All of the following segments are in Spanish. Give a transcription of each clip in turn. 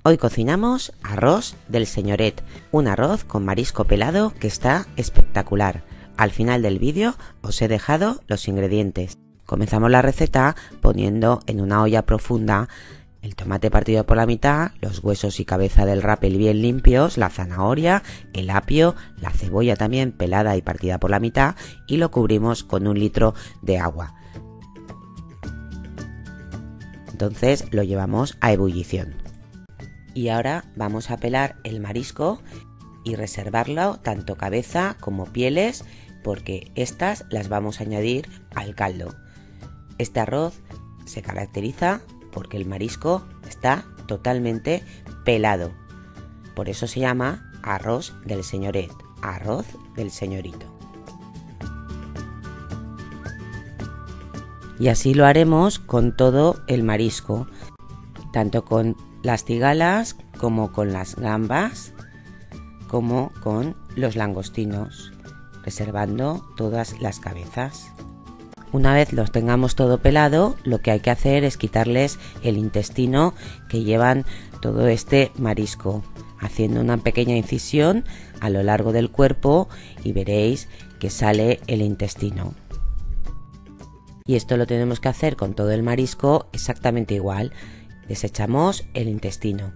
Hoy cocinamos arroz del señoret, un arroz con marisco pelado que está espectacular. Al final del vídeo os he dejado los ingredientes. Comenzamos la receta poniendo en una olla profunda el tomate partido por la mitad, los huesos y cabeza del rápel bien limpios, la zanahoria, el apio, la cebolla también pelada y partida por la mitad y lo cubrimos con 1 litro de agua. Entonces lo llevamos a ebullición. Y ahora vamos a pelar el marisco y reservarlo tanto cabeza como pieles porque estas las vamos a añadir al caldo. Este arroz se caracteriza porque el marisco está totalmente pelado. Por eso se llama arroz del señoret, arroz del señorito. Y así lo haremos con todo el marisco, tanto con las cigalas como con las gambas, como con los langostinos, reservando todas las cabezas. Una vez los tengamos todo pelado, lo que hay que hacer es quitarles el intestino que llevan todo este marisco, haciendo una pequeña incisión a lo largo del cuerpo y veréis que sale el intestino. Y esto lo tenemos que hacer con todo el marisco exactamente igual. Desechamos el intestino.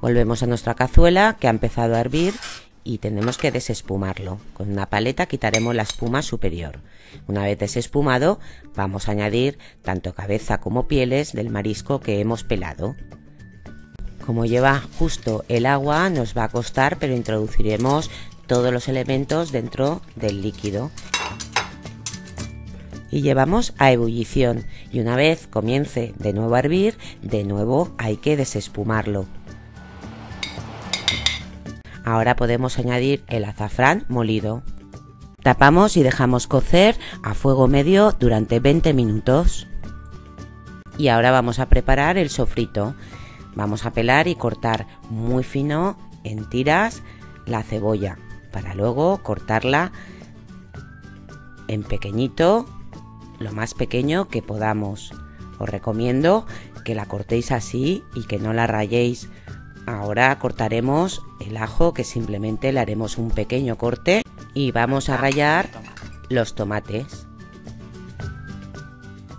Volvemos a nuestra cazuela que ha empezado a hervir y tenemos que desespumarlo. Con una paleta quitaremos la espuma superior. Una vez desespumado, vamos a añadir tanto cabeza como pieles del marisco que hemos pelado. Como lleva justo el agua, nos va a costar, pero introduciremos todos los elementos dentro del líquido. Y llevamos a ebullición y una vez comience de nuevo a hervir, de nuevo hay que desespumarlo. Ahora podemos añadir el azafrán molido. Tapamos y dejamos cocer a fuego medio durante 20 minutos. Y ahora vamos a preparar el sofrito. Vamos a pelar y cortar muy fino en tiras la cebolla para luego cortarla en pequeñito, lo más pequeño que podamos. Os recomiendo que la cortéis así y que no la rayéis. Ahora cortaremos el ajo, que simplemente le haremos un pequeño corte y vamos a rallar los tomates.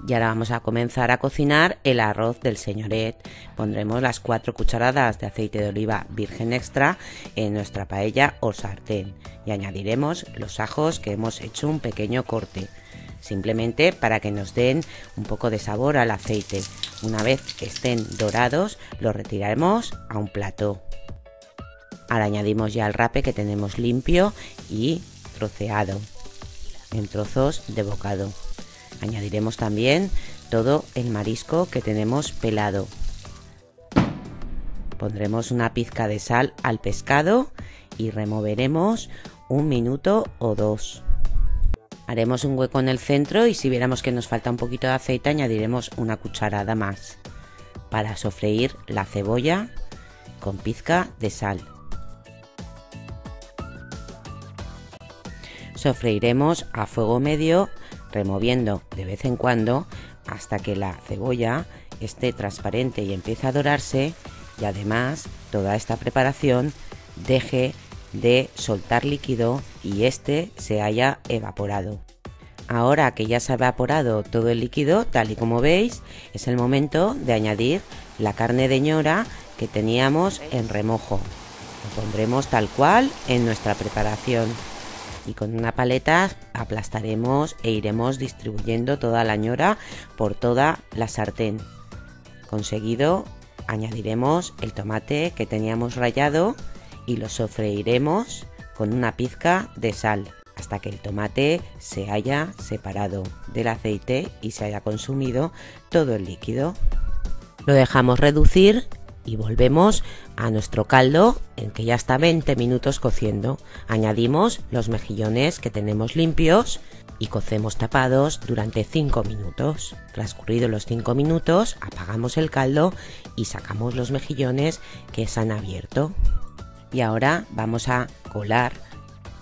Y ahora vamos a comenzar a cocinar el arroz del señoret. Pondremos las 4 cucharadas de aceite de oliva virgen extra en nuestra paella o sartén y añadiremos los ajos que hemos hecho un pequeño corte, simplemente para que nos den un poco de sabor al aceite. Una vez que estén dorados, los retiraremos a un plato. Ahora añadimos ya el rape que tenemos limpio y troceado en trozos de bocado. Añadiremos también todo el marisco que tenemos pelado. Pondremos una pizca de sal al pescado y removeremos 1 minuto o 2. Haremos un hueco en el centro y si viéramos que nos falta un poquito de aceite añadiremos una cucharada más para sofreír la cebolla con pizca de sal. Sofreiremos a fuego medio, removiendo de vez en cuando hasta que la cebolla esté transparente y empiece a dorarse y además toda esta preparación deje de soltar líquido y este se haya evaporado. Ahora que ya se ha evaporado todo el líquido, tal y como veis, es el momento de añadir la carne de ñora que teníamos en remojo. Lo pondremos tal cual en nuestra preparación y con una paleta aplastaremos e iremos distribuyendo toda la ñora por toda la sartén. Conseguido, añadiremos el tomate que teníamos rallado y lo sofreiremos con una pizca de sal hasta que el tomate se haya separado del aceite y se haya consumido todo el líquido. Lo dejamos reducir y volvemos a nuestro caldo en que ya está 20 minutos cociendo. Añadimos los mejillones que tenemos limpios y cocemos tapados durante 5 minutos. Transcurridos los 5 minutos, apagamos el caldo y sacamos los mejillones que se han abierto. Y ahora vamos a colar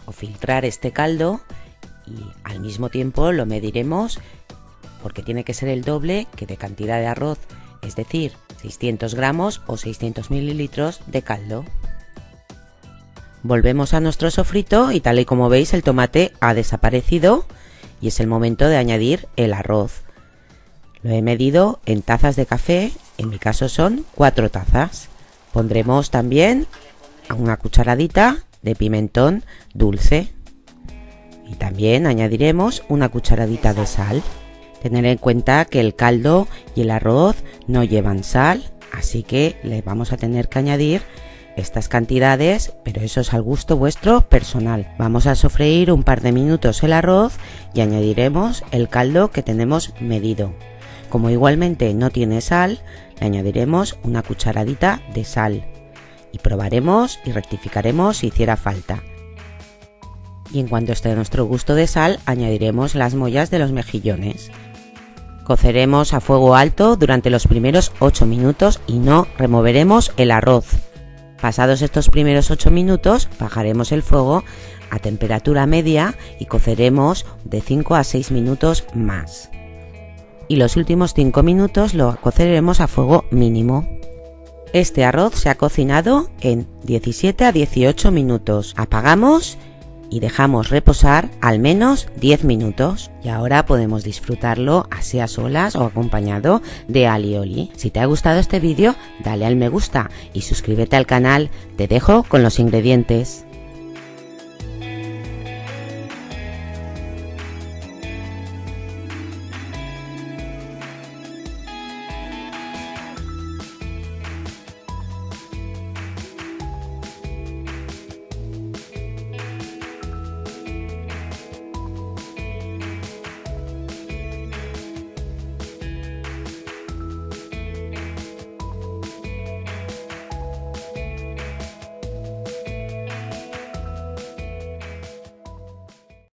o filtrar este caldo y al mismo tiempo lo mediremos porque tiene que ser el doble que de cantidad de arroz, es decir, 600 gramos o 600 mililitros de caldo. Volvemos a nuestro sofrito y tal y como veis el tomate ha desaparecido y es el momento de añadir el arroz. Lo he medido en tazas de café, en mi caso son 4 tazas. Pondremos también una cucharadita de pimentón dulce y también añadiremos una cucharadita de sal. Tener en cuenta que el caldo y el arroz no llevan sal, así que le vamos a tener que añadir estas cantidades, pero eso es al gusto vuestro personal. Vamos a sofreír un par de minutos el arroz y añadiremos el caldo que tenemos medido. Como igualmente no tiene sal, le añadiremos una cucharadita de sal y probaremos y rectificaremos si hiciera falta. Y en cuanto esté a nuestro gusto de sal, añadiremos las mollas de los mejillones. Coceremos a fuego alto durante los primeros 8 minutos y no removeremos el arroz. Pasados estos primeros 8 minutos, bajaremos el fuego a temperatura media y coceremos de 5 a 6 minutos más. Y los últimos 5 minutos lo coceremos a fuego mínimo. Este arroz se ha cocinado en 17 a 18 minutos. Apagamos y dejamos reposar al menos 10 minutos. Y ahora podemos disfrutarlo así a solas o acompañado de alioli. Si te ha gustado este vídeo, dale al me gusta y suscríbete al canal. Te dejo con los ingredientes.